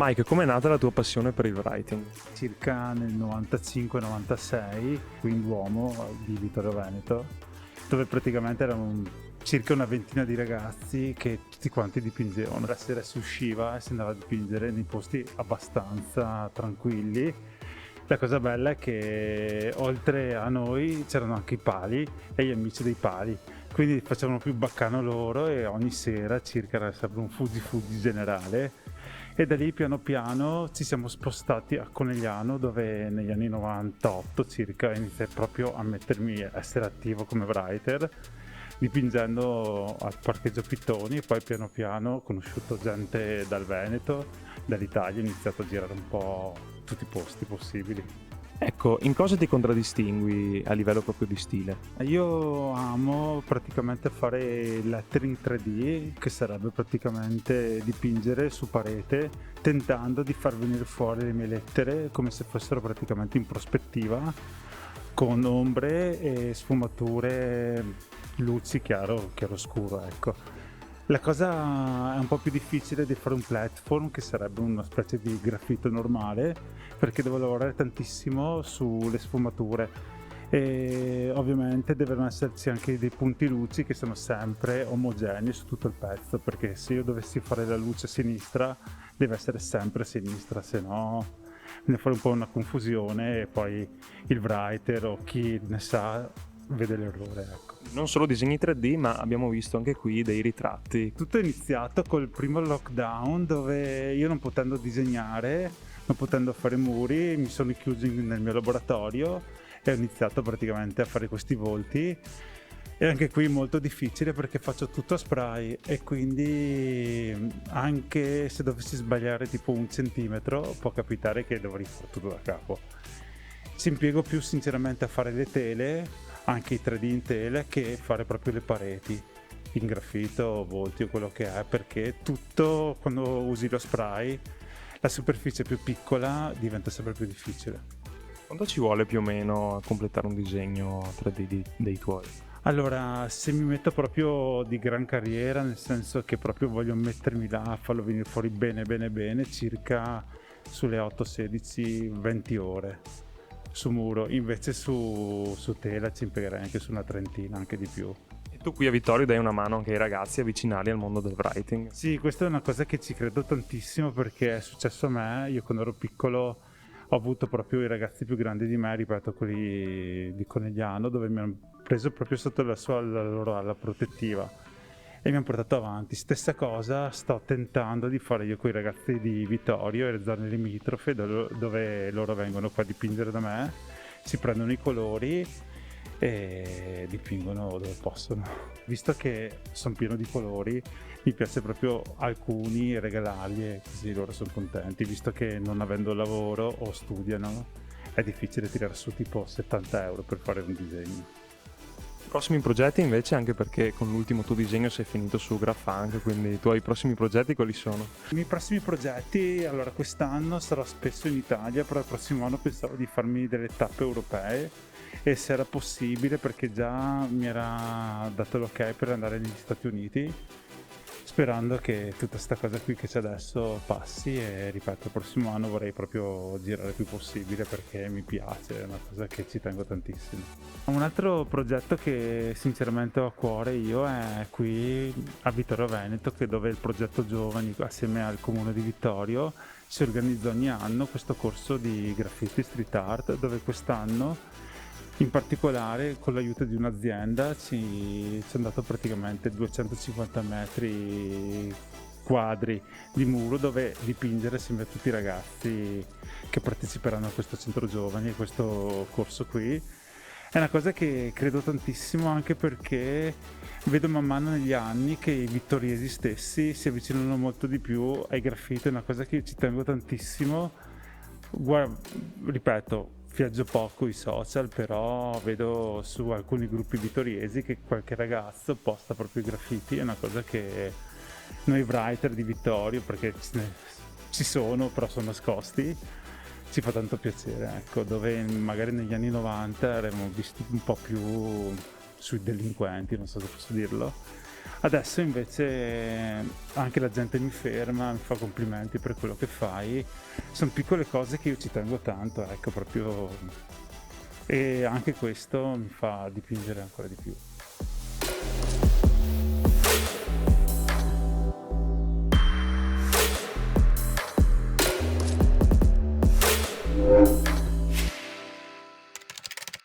Mike, com'è nata la tua passione per il writing? Circa nel 95-96 qui in Duomo di Vittorio Veneto, dove praticamente erano circa una ventina di ragazzi che tutti quanti dipingevano. La sera si usciva e si andava a dipingere nei posti abbastanza tranquilli. La cosa bella è che oltre a noi c'erano anche i pali e gli amici dei pali, quindi facevano più baccano loro e ogni sera circa era sempre un fuggi generale. E da lì piano piano ci siamo spostati a Conegliano, dove negli anni 98 circa iniziai proprio a mettermi a essere attivo come writer, dipingendo al parcheggio Pittoni, e poi piano piano ho conosciuto gente dal Veneto, dall'Italia, ho iniziato a girare un po' tutti i posti possibili. Ecco, in cosa ti contraddistingui a livello proprio di stile? Io amo praticamente fare lettering 3D, che sarebbe praticamente dipingere su parete, tentando di far venire fuori le mie lettere come se fossero praticamente in prospettiva, con ombre e sfumature, luci chiaro scuro, ecco. La cosa è un po' più difficile di fare un platform, che sarebbe una specie di graffito normale, perché devo lavorare tantissimo sulle sfumature e ovviamente devono esserci anche dei punti luci che sono sempre omogenei su tutto il pezzo, perché se io dovessi fare la luce a sinistra deve essere sempre a sinistra, se no ne fa un po' una confusione e poi il writer o chi ne sa vede l'errore, ecco. Non solo disegni 3D, ma abbiamo visto anche qui dei ritratti. Tutto è iniziato col primo lockdown, dove io non potendo disegnare, non potendo fare muri, mi sono chiuso nel mio laboratorio e ho iniziato praticamente a fare questi volti. E anche qui molto difficile perché faccio tutto a spray e quindi anche se dovessi sbagliare tipo 1 centimetro può capitare che dovrei fare tutto da capo. Ci impiego più sinceramente a fare le tele, anche i 3D in tele, che fare proprio le pareti in graffito, volti o quello che è, perché tutto quando usi lo spray la superficie più piccola diventa sempre più difficile. Quanto ci vuole più o meno a completare un disegno 3D dei tuoi? Allora, se mi metto proprio di gran carriera, nel senso che proprio voglio mettermi là a farlo venire fuori bene, circa sulle 8, 16, 20 ore su muro, invece su tela ci impiegherei anche su una trentina, anche di più. E tu qui a Vittorio dai una mano anche ai ragazzi avvicinarli al mondo del writing? Sì, questa è una cosa che ci credo tantissimo, perché è successo a me. Io quando ero piccolo ho avuto proprio i ragazzi più grandi di me, ripeto quelli di Conegliano, dove mi hanno preso proprio sotto la loro ala protettiva e mi hanno portato avanti. Stessa cosa sto tentando di fare io con i ragazzi di Vittorio e le zone limitrofe, dove loro vengono qua a dipingere da me, si prendono i colori e dipingono dove possono. Visto che sono pieno di colori, mi piace proprio alcuni regalarli e così loro sono contenti, visto che non avendo lavoro o studiano è difficile tirare su tipo 70 euro per fare un disegno. Prossimi progetti invece, anche perché con l'ultimo tuo disegno sei finito su Grafunk, quindi i tuoi prossimi progetti quali sono? I miei prossimi progetti, allora quest'anno sarò spesso in Italia, però il prossimo anno pensavo di farmi delle tappe europee e se era possibile, perché già mi era dato l'ok per andare negli Stati Uniti, sperando che tutta questa cosa qui che c'è adesso passi e ripeto, il prossimo anno vorrei proprio girare il più possibile perché mi piace, è una cosa che ci tengo tantissimo. Un altro progetto che sinceramente ho a cuore io è qui a Vittorio Veneto, dove il progetto Giovani assieme al comune di Vittorio si organizza ogni anno questo corso di graffiti street art, dove quest'anno in particolare con l'aiuto di un'azienda ci è andato praticamente 250 metri quadri di muro dove dipingere assieme a tutti i ragazzi che parteciperanno a questo centro giovani, a questo corso qui. È una cosa che credo tantissimo, anche perché vedo man mano negli anni che i vittoriesi stessi si avvicinano molto di più ai graffiti, è una cosa che ci tengo tantissimo. Ripeto, viaggio poco i social, però vedo su alcuni gruppi vittoriesi che qualche ragazzo posta proprio i graffiti, è una cosa che noi writer di Vittorio, perché ci sono però sono nascosti, ci fa tanto piacere, ecco, dove magari negli anni 90 eravamo visti un po' più sui delinquenti, non so se posso dirlo, Adesso invece anche la gente mi ferma, mi fa complimenti per quello che fai. Sono piccole cose che io ci tengo tanto, ecco, proprio. E anche questo mi fa dipingere ancora di più.